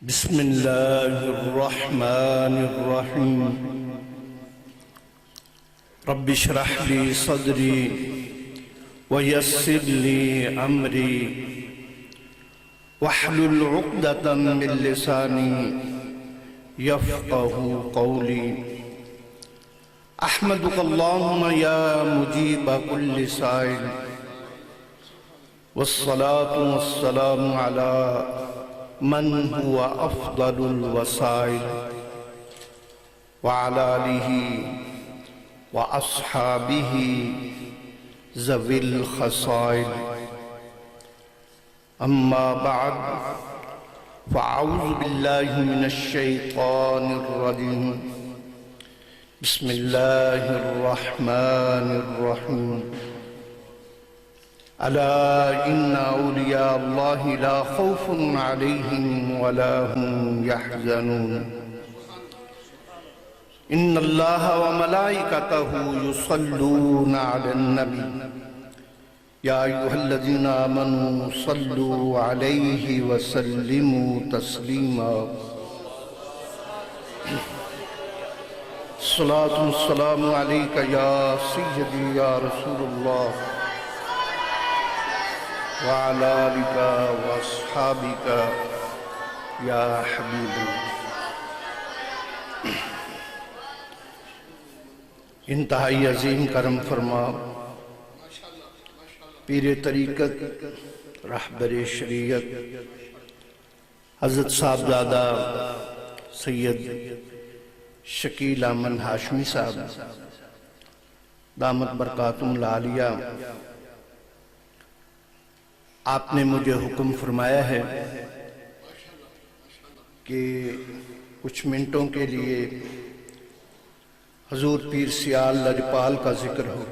بسم الله الرحمن الرحيم رب اشرح لي صدري ويسر لي أمري واحلل عقدة من لساني يفقه قولي أحمدك اللهم يا مجيب كل سائل والصلاة والسلام على من هو أفضل الوسائل وعلى آله وأصحابه ذوي الخصائل أما بعد فأعوذ بالله من الشيطان الرجيم بسم الله الرحمن الرحيم ألا إن أولياء الله لا خوف عليهم ولا هم يحزنون إن الله وملائكته يصلون على النبي يا أيها الذين آمنوا صلوا عليه وسلموا تسليما الصلاة والسلام عليك يا سيدي يا رسول الله وعلى آلك وأصحابك يا حبيب الله انتہائی عظیم کرم فرما پیر طریقت رہبر شریعت حضرت صاحبزادہ سید شکیل احمد ہاشمی صاحب دامت برکاتہم العالیہ، آپ نے مجھے حکم فرمایا ہے کہ کچھ منٹوں کے لیے حضور پیر سیال لجپال کا ذکر ہو۔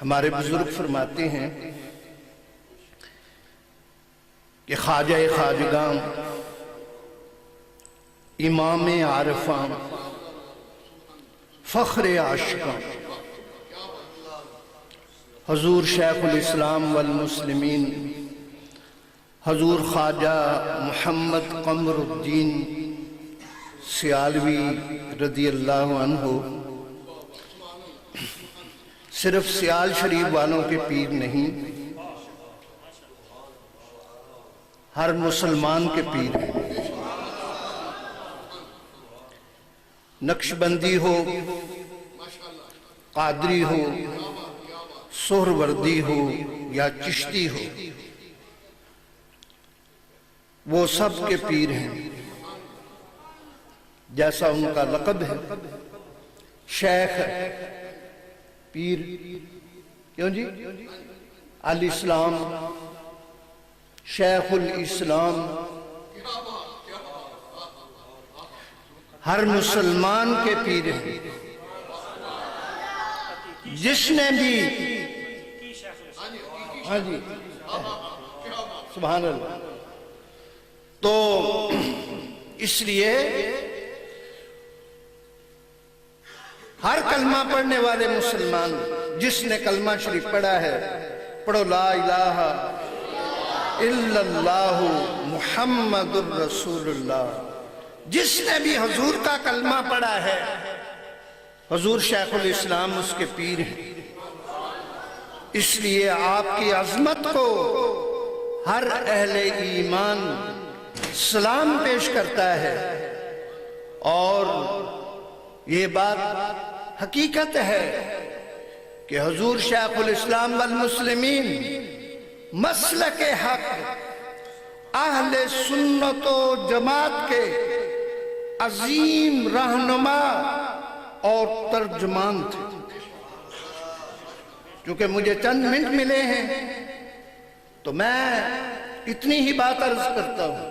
ہمارے بزرگ فرماتے ہیں کہ خواجہ خواجگاں امام عارفاں فخر عاشقاں حضور شیخ الاسلام والمسلمین حضور خواجہ محمد قمر الدین سیالوی رضی اللہ عنہ صرف سیال شریف والوں کے پیر نہیں، ہر مسلمان کے پیر ہیں۔ نقشبندی ہو، قادری ہو، سہروردی ہو یا چشتی ہو، وہ سب کے پیر ہیں۔ جیسا ان کا لقب ہے، شیخ ہے، پیر کیوں جی؟ الاسلام، شیخ الاسلام، ہر مسلمان کے پیر ہیں۔ جس نے بھی ہاں جی سبحان اللہ، تو اس لیے ہر کلمہ پڑھنے والے مسلمان، جس نے کلمہ شریف پڑھا ہے، پڑھو لا الہ الا اللہ محمد الرسول اللہ۔ جس نے بھی حضور کا کلمہ پڑھا ہے، حضور شیخ الاسلام اس کے پیر ہیں۔ اس لیے آپ کی عظمت کو ہر اہل ایمان سلام پیش کرتا ہے، اور یہ بات حقیقت ہے کہ حضور شیخ الاسلام والمسلمین مسلک حق اہل سنت و جماعت کے عظیم رہنما اور ترجمان تھے۔ چونکہ مجھے چند منٹ ملے ہیں تو میں اتنی ہی بات عرض کرتا ہوں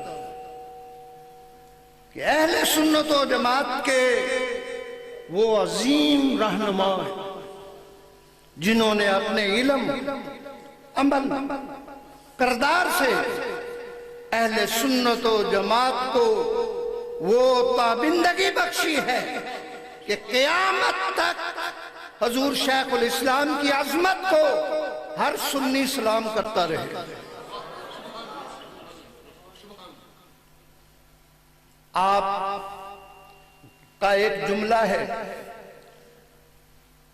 کہ اہل سنت و جماعت کے وہ عظیم رہنما ہیں جنہوں نے اپنے علم، عمل، کردار سے اہل سنت و جماعت کو وہ تابندگی بخشی ہے کہ قیامت تک حضور شیخ الاسلام کی عظمت کو ہر سنی سلام کرتا رہے۔ آپ کا ایک جملہ ہے،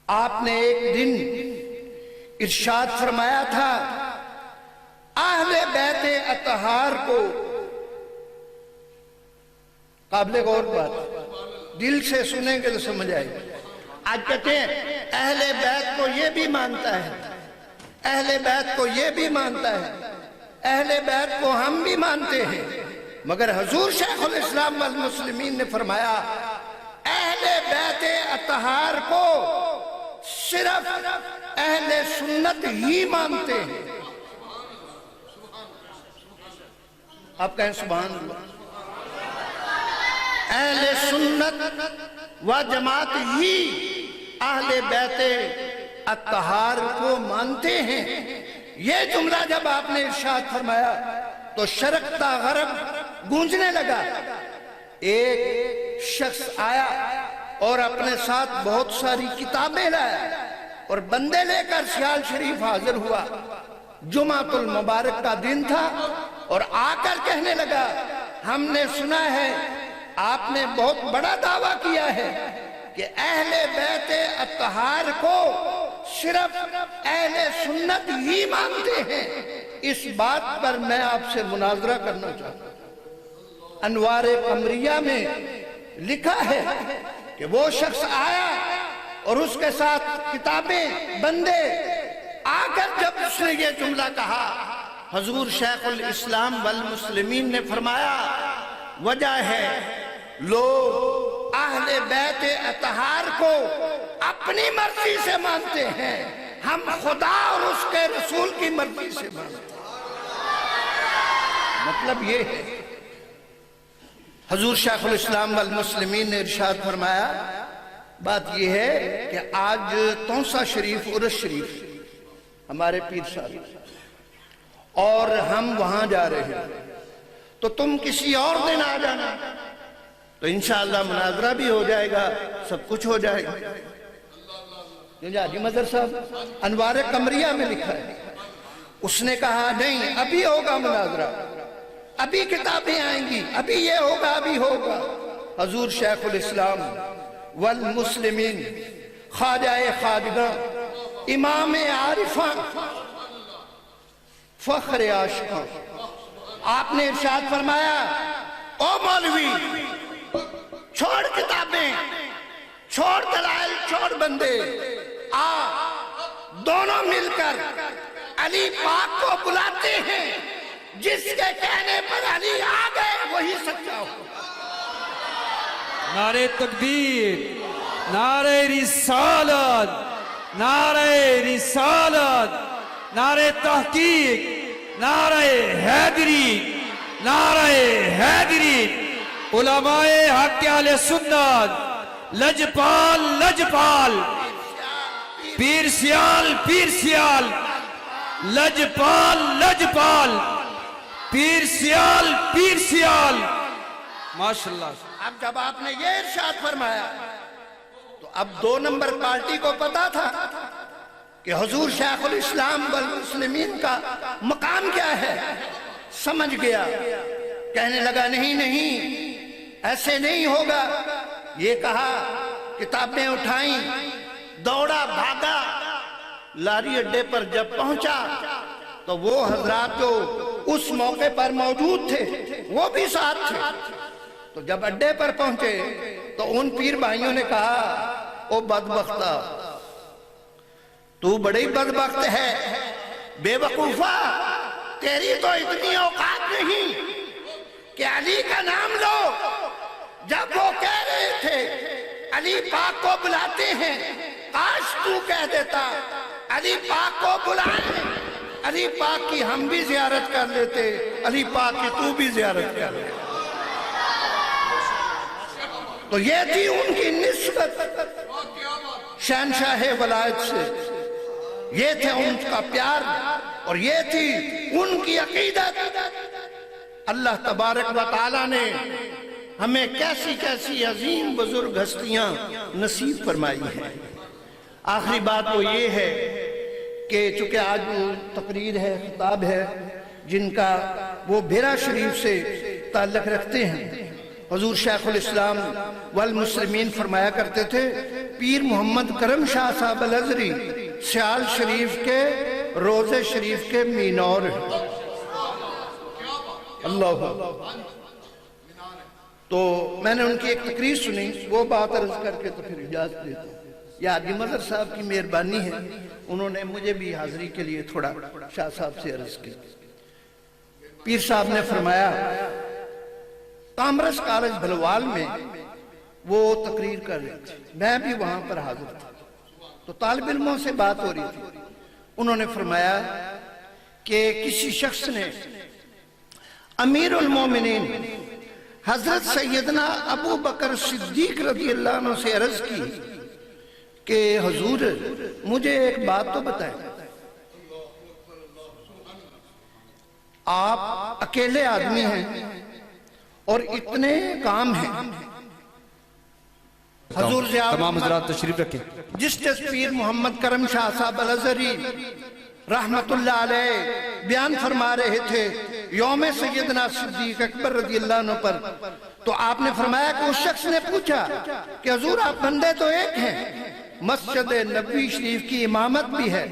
آپ نے ایک دن ارشاد فرمایا تھا اہل بیت اطہار کو، قابل غور بات، دل سے سنیں گے تو سمجھ آئے گی۔ آج کہتے ہیں اہل بیت کو یہ بھی مانتا ہے، اہل بیت کو یہ بھی مانتا ہے، اہل بیت کو ہم بھی مانتے ہیں، مگر حضور شیخ الاسلام والمسلمین نے فرمایا اہل بیت اطہار کو صرف اہل سنت ہی مانتے ہیں۔ آپ کہیں سبحان اللہ۔ اہل سنت و جماعت ہی اہل بیت اطہار کو مانتے ہیں۔ یہ جملہ جب آپ نے ارشاد فرمایا تو شرق تا غرب گونجنے لگا۔ ایک شخص آیا اور اپنے ساتھ بہت ساری کتابیں لایا اور بندے لے کر سیال شریف حاضر ہوا۔ جمعۃ المبارک کا دن تھا اور آ کر کہنے لگا ہم نے سنا ہے آپ نے بہت بڑا دعویٰ کیا ہے کہ اہل بیت اطہار کو صرف اہل سنت ہی مانتے ہیں۔ اس بات پر میں آپ سے مناظرہ کرنا چاہتا ہوں۔ انوار قمریہ میں لکھا ہے کہ وہ شخص آیا اور اس کے ساتھ کتابیں بندے آ کر جب اس نے یہ جملہ کہا، حضور شیخ الاسلام والمسلمین نے فرمایا وجہ ہے لوگ اہل بیت اطہار کو اپنی مرضی سے مانتے ہیں، ہم خدا اور اس کے رسول کی مرضی سے مانتے ہیں۔ مطلب یہ ہے حضور شیخ الاسلام والمسلمین نے ارشاد فرمایا بات یہ ہے کہ آج تونسا شریف عرس شریف ہمارے پیر صاحب اور ہم وہاں جا رہے ہیں، تو تم کسی اور دن آ جانا تو انشاءاللہ مناظرہ بھی ہو جائے گا، سب کچھ ہو جائے گا۔ حاجی مظہر صاحب انوار قمریہ میں لکھا ہے، اس نے کہا نہیں ابھی ہوگا مناظرہ، ابھی کتابیں آئیں گی، ابھی یہ ہوگا ابھی ہوگا۔ حضور شیخ الاسلام والمسلمین خواجہ خواجگاں امام عارفاں فخر عاشقاں، آپ نے ارشاد فرمایا او مولوی چھوڑ کتابیں، چھوڑ دلائل، چھوڑ بندے، آ دونوں مل کر علی پاک کو بلاتے ہیں، جس کے کہنے پر علی آ گئے وہی سچا ہو۔ نعرہ تکبیر، نعرہ رسالت، نعرہ رسالت، نعرہ تحقیق، نعرہ حیدری، نعرہ حیدری، علماء حق اہل سنت، لجپال لجپال، پیر سیال پیر سیال، لجپال لجپال، پیر سیال پیر سیال، ماشاءاللہ۔ اب جب آپ نے یہ ارشاد فرمایا تو اب 2 نمبر پارٹی کو پتا تھا کہ حضور شیخ الاسلام والمسلمین کا مقام کیا ہے، سمجھ گیا، کہنے لگا نہیں نہیں ایسے نہیں ہوگا۔ یہ کہا، کتابیں اٹھائیں، دوڑا بھاگا، لاری اڈے پر جب پہنچا تو وہ حضرات جو اس موقع پر موجود تھے وہ بھی ساتھ تھے۔ تو جب اڈے پر پہنچے تو ان پیر بھائیوں نے کہا او بدبختہ تو بڑی بدبخت ہے، بے وقوفہ تیری تو اتنی اوقات نہیں کہ علی کا نام لو۔ جب وہ کہہ رہے تھے علی پاک کو بلاتے ہیں، کاش تو کہہ دیتا علی پاک کو بلائیں، علی پاک کی ہم بھی زیارت کر لیتے، علی پاک کی تو بھی زیارت کر لیتے۔ تو یہ تھی ان کی نسبت شہنشاہ ولایت سے، یہ تھے ان کا پیار اور یہ تھی ان کی عقیدت۔ اللہ تبارک و تعالیٰ نے ہمیں کیسی کیسی عظیم بزرگ ہستیاں نصیب فرمائی ہیں۔ آخری بات وہ یہ ہے کہ چونکہ آج وہ تقریر ہے، خطاب ہے، جن کا وہ بھیرا شریف سے تعلق رکھتے ہیں، حضور شیخ الاسلام والمسلمین فرمایا کرتے تھے پیر محمد کرم شاہ صاحب الازہری سیال شریف کے روزے شریف کے مینور ہیں۔ اللہ تو میں نے ان کی ایک تقریر سنی، وہ بات عرض کر کے تو پھر اجازت دیتا ہوں۔ یہ حاجی مظہر صاحب کی مہربانی ہے، انہوں نے مجھے بھی حاضری کے لیے تھوڑا شاہ صاحب سے عرض کی۔ پیر صاحب نے فرمایا کامرس کالج بھلوال میں وہ تقریر کر رہے تھے، میں بھی وہاں پر حاضر تھا، تو طالب علموں سے بات ہو رہی تھی۔ انہوں نے فرمایا کہ کسی شخص نے امیر المومنین حضرت سیدنا ابو بکر صدیق رضی اللہ عنہ سے عرض کی کہ حضور مجھے ایک بات تو بتائیں، آپ اکیلے آدمی ہیں اور اتنے کام ہیں، حضور تمام حضرات تشریف رکھیں۔ جسٹس پیر محمد کرم شاہ صاحب الازہری رحمت اللہ علیہ بیان فرما رہے تھے یوم سیدنا صدیق اکبر رضی اللہ عنہ پر، تو آپ نے فرمایا کہ اس شخص نے پوچھا کہ حضور آپ بندے تو ایک ہیں، مسجد نبوی شریف کی امامت بھی ہے،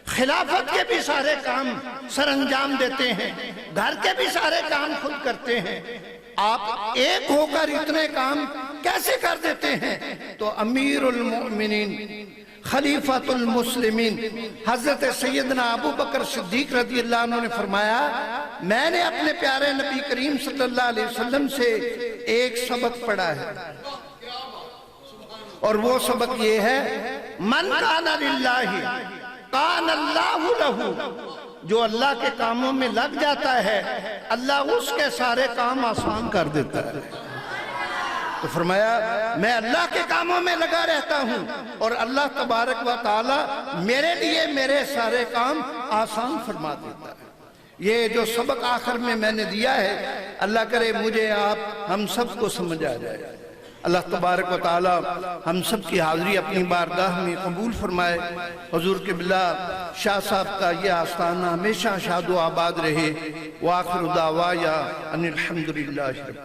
خلافت کے بھی سارے کام سر انجام دیتے ہیں، گھر کے بھی سارے کام خود کرتے ہیں، آپ ایک ہو کر اتنے کام کیسے کر دیتے ہیں؟ تو امیر المؤمنین خلیفۃ المسلمین حضرت سیدنا ابو بکر صدیق رضی اللہ عنہ نے فرمایا میں نے اپنے پیارے نبی کریم صلی اللہ علیہ وسلم سے ایک سبق پڑھا ہے، اور وہ سبق یہ ہے من کان للہ کان اللہ لہ، جو اللہ کے کاموں میں لگ جاتا ہے اللہ اس کے سارے کام آسان کر دیتا ہے۔ تو فرمایا میں اللہ کے کاموں میں لگا رہتا ہوں اور اللہ تبارک و تعالی میرے لیے میرے سارے کام آسان فرما دیتا ہے۔ یہ جو سبق آخر میں نے دیا ہے، اللہ کرے مجھے آپ ہم سب کو سمجھ آ جائے۔ اللہ تبارک و تعالی ہم سب کی حاضری اپنی بارگاہ میں قبول فرمائے۔ حضور قبلہ شاہ صاحب کا یہ آستانہ ہمیشہ شاد و آباد رہے۔ وآخر دعوایا ان الحمدللہ رب